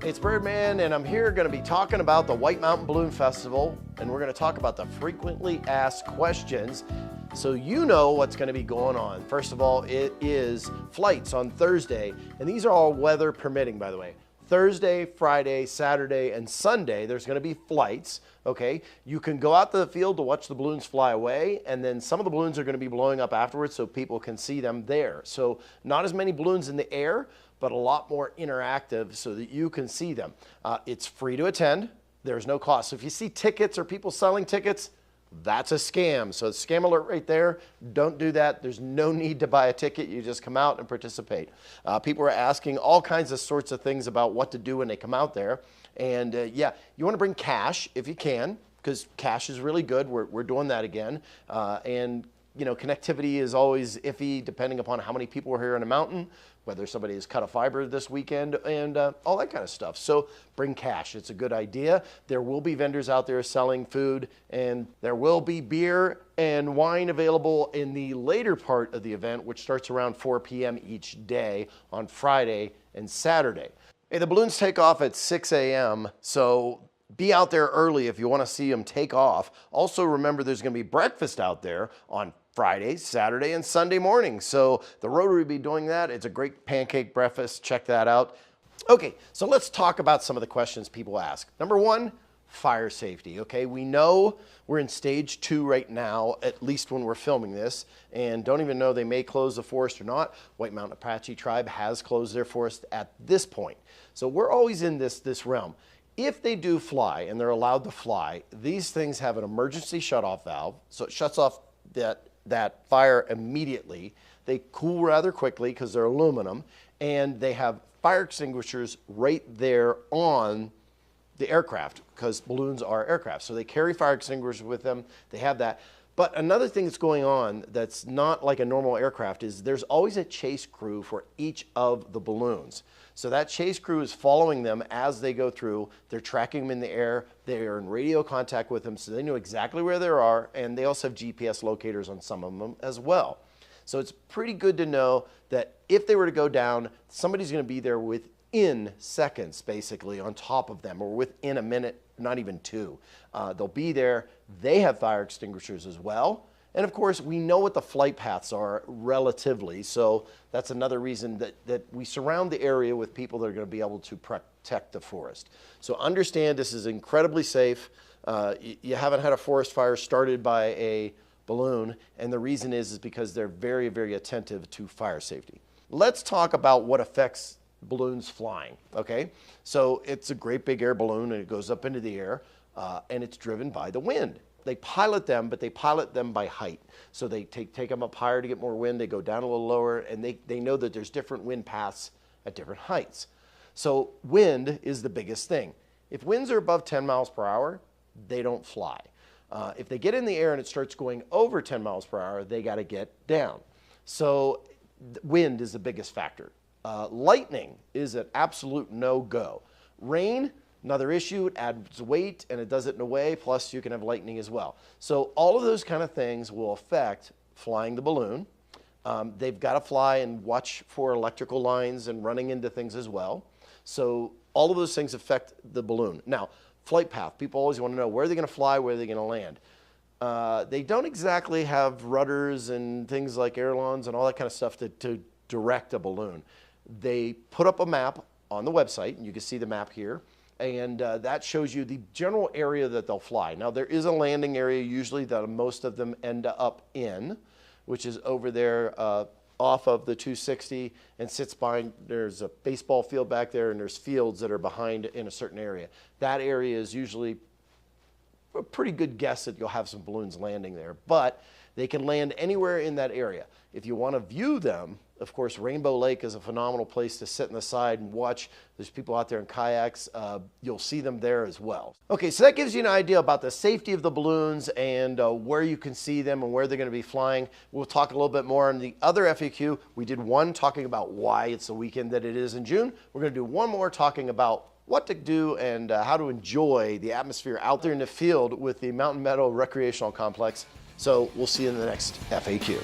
It's Birdman, and I'm here going to be talking about the White Mountain Balloon Festival, and we're going to talk about the frequently asked questions so you know what's going to be going on. First of all, it is flights on Thursday, and these are all weather permitting, by the way. Thursday, Friday, Saturday, and Sunday, there's going to be flights, okay? You can go out to the field to watch the balloons fly away, and then some of the balloons are going to be blowing up afterwards so people can see them there. So not as many balloons in the air, but a lot more interactive so that you can see them. It's free to attend. There's no cost. So if you see tickets or people selling tickets, that's a scam. So scam alert right there. Don't do that. There's no need to buy a ticket. You just come out and participate. People are asking all kinds of sorts of things about what to do when they come out there. And yeah, you want to bring cash if you can, because cash is really good. We're doing that again. And you know, connectivity is always iffy depending upon how many people are here on a mountain, whether somebody has cut a fiber this weekend, and all that kind of stuff. So bring cash. It's a good idea. There will be vendors out there selling food, and there will be beer and wine available in the later part of the event, which starts around 4 p.m. each day on Friday and Saturday. Hey, the balloons take off at 6 a.m., so be out there early if you want to see them take off. Also, remember there's going to be breakfast out there on Friday, Saturday, and Sunday morning. So the Rotary will be doing that. It's a great pancake breakfast. Check that out. Okay, so let's talk about some of the questions people ask. Number one, fire safety. Okay, we know we're in stage 2 right now, at least when we're filming this, and don't even know they may close the forest or not. White Mountain Apache Tribe has closed their forest at this point. So we're always in this realm. If they do fly and they're allowed to fly, these things have an emergency shutoff valve, so it shuts off that fire immediately. They cool rather quickly because they're aluminum, and they have fire extinguishers right there on the aircraft because balloons are aircraft. So they carry fire extinguishers with them. They have that. But another thing that's going on that's not like a normal aircraft is there's always a chase crew for each of the balloons. So that chase crew is following them as they go through. They're tracking them in the air. They are in radio contact with them, so they know exactly where they are, and they also have GPS locators on some of them as well. So it's pretty good to know that if they were to go down, somebody's going to be there within seconds, basically, on top of them, or within a minute, not even 2. They'll be there. They have fire extinguishers as well. And of course, we know what the flight paths are relatively, so that's another reason that we surround the area with people that are going to be able to protect the forest. So understand this is incredibly safe. You haven't had a forest fire started by a balloon, and the reason is because they're very, very attentive to fire safety. Let's talk about what affects balloons flying, okay? So it's a great big air balloon, and it goes up into the air, and it's driven by the wind. They pilot them, but they pilot them by height. So they take them up higher to get more wind, they go down a little lower, and they know that there's different wind paths at different heights. So wind is the biggest thing. If winds are above 10 miles per hour, they don't fly. If they get in the air and it starts going over 10 miles per hour, they got to get down. So wind is the biggest factor. Lightning is an absolute no-go. Rain, another issue, it adds weight and it does it in a way, plus you can have lightning as well. So all of those kind of things will affect flying the balloon. They've got to fly and watch for electrical lines and running into things as well. So all of those things affect the balloon. Now, flight path, people always want to know where are they going to fly, where are they going to land. They don't exactly have rudders and things like ailerons and all that kind of stuff to direct a balloon. They put up a map on the website, and you can see the map here. And that shows you the general area that they'll fly. Now, there is a landing area usually that most of them end up in, which is over there off of the 260 and sits behind. There's a baseball field back there, and there's fields that are behind in a certain area. That area is usually a pretty good guess that you'll have some balloons landing there, but they can land anywhere in that area. If you want to view them, of course, Rainbow Lake is a phenomenal place to sit on the side and watch. There's people out there in kayaks. You'll see them there as well. Okay, so that gives you an idea about the safety of the balloons and where you can see them and where they're going to be flying. We'll talk a little bit more on the other FAQ. We did one talking about why it's the weekend that it is in June. We're going to do one more talking about what to do and how to enjoy the atmosphere out there in the field with the Mountain Meadow Recreational Complex. So we'll see you in the next FAQ.